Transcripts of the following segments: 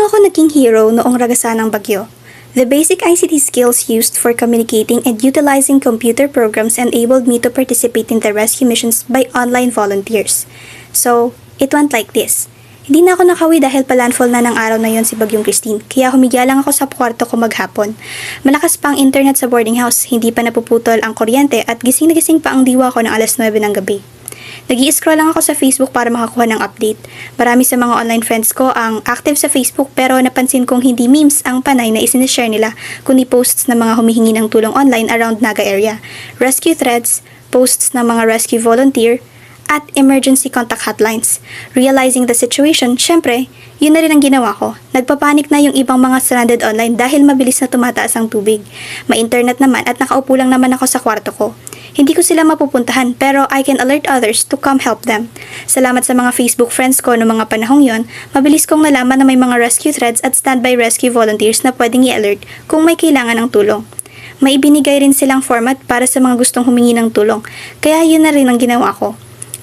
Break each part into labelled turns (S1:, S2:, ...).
S1: Paano ako naging hero noong ragasanang bagyo? The basic ICT skills used for communicating and utilizing computer programs enabled me to participate in the rescue missions by online volunteers. So, it went like this. Hindi na ako nakawi dahil palandfall na ng araw na yon si Bagyong Christine, kaya humiga lang ako sa kwarto ko maghapon. Malakas pa ang internet sa boarding house, hindi pa napuputol ang kuryente at gising na gising pa ang diwa ko ng alas 9 ng gabi. Nag-i-scroll lang ako sa Facebook para makakuha ng update. Marami sa mga online friends ko ang active sa Facebook pero napansin kong hindi memes ang panay na isinishare nila kundi posts ng mga humihingi ng tulong online around Naga area, rescue threads, posts ng mga rescue volunteer, at emergency contact hotlines. Realizing the situation, syempre, yun na rin ang ginawa ko. Nagpapanik na yung ibang mga stranded online dahil mabilis na tumataas ang tubig. May internet naman at nakaupo lang naman ako sa kwarto ko. Hindi ko sila mapupuntahan pero I can alert others to come help them. Salamat sa mga Facebook friends ko noong mga panahong yon, mabilis kong nalaman na may mga rescue threads at standby rescue volunteers na pwedeng i-alert kung may kailangan ng tulong. May ibinigay rin silang format para sa mga gustong humingi ng tulong, kaya yun na rin ang ginawa ko.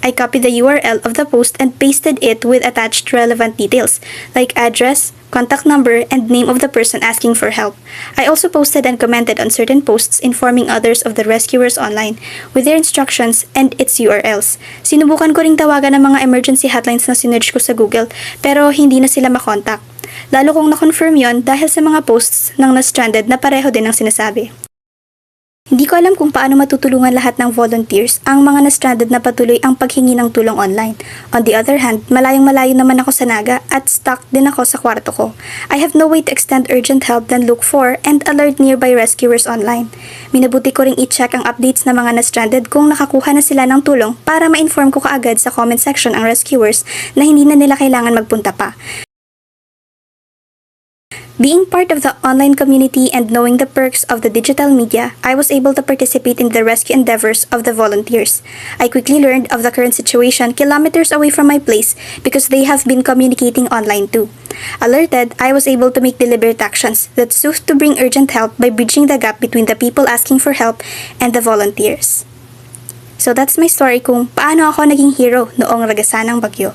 S1: I copied the URL of the post and pasted it with attached relevant details like address, contact number, and name of the person asking for help. I also posted and commented on certain posts informing others of the rescuers online with their instructions and its URLs. Sinubukan ko ring tawagan ng mga emergency hotlines na sinerge ko sa Google pero hindi na sila makontak. Lalo kong na-confirm yon dahil sa mga posts ng na-stranded na pareho din ang sinasabi. Hindi ko alam kung paano matutulungan lahat ng volunteers ang mga na-stranded na patuloy ang paghingi ng tulong online. On the other hand, malayong-malayo naman ako sa Naga at stuck din ako sa kwarto ko. I have no way to extend urgent help than look for and alert nearby rescuers online. Minabuti ko ring i-check ang updates ng mga na-stranded kung nakakuha na sila ng tulong para ma-inform ko kaagad sa comment section ang rescuers na hindi na nila kailangan magpunta pa. Being part of the online community and knowing the perks of the digital media, I was able to participate in the rescue endeavors of the volunteers. I quickly learned of the current situation kilometers away from my place because they have been communicating online too. Alerted, I was able to make deliberate actions that sought to bring urgent help by bridging the gap between the people asking for help and the volunteers. So that's my story kung paano ako naging hero noong ragasanang bagyo.